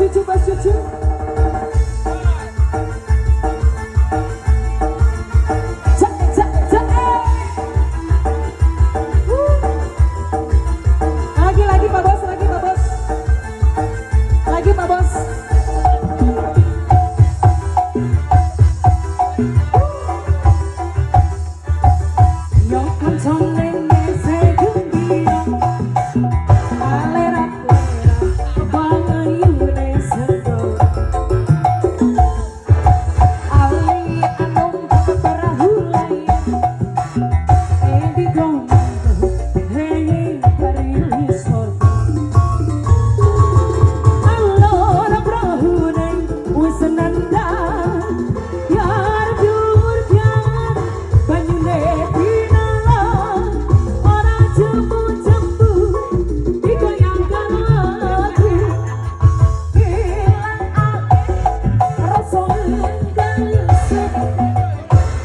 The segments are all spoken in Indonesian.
Cucu, Mas Cucu. Cek, cek, cek. Lagi Pak Bos, lagi Pak Bos. Lagi Pak Bos. Yo kancane ngese gembira. Alera bangun yune sendo. Ali anong parahulay. Endi gondo hey parilisor. Allora brahunay wis nanda. Yar dur pian banyune pinala. Ora jembu-jembu digoyangkan hati. Hilang rasa galesek.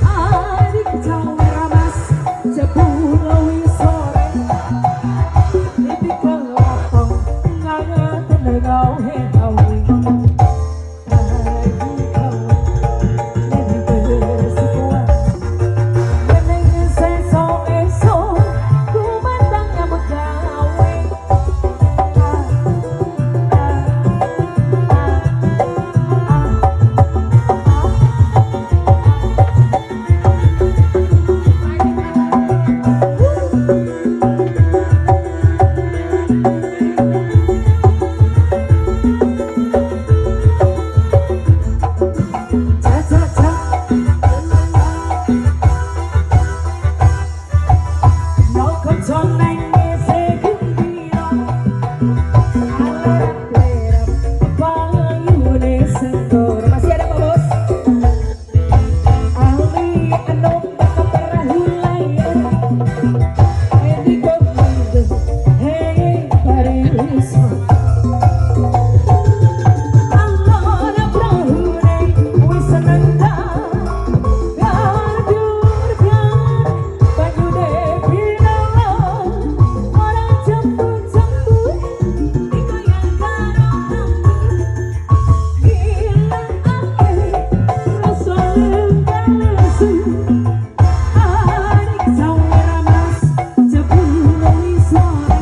Adik cauramas jebul wisore. Ibi kelopong ngangen negau hedawi. Masih ada Pak Bos? Ali anong parahulay. Endi gondo hey parilisor. Allora brahunay wis nanda. Yar dur pian banyune pinala. Ora jembu-jembu digoyangkan hati. Hilang rasa galesek. Adik cauramas jebul wisore.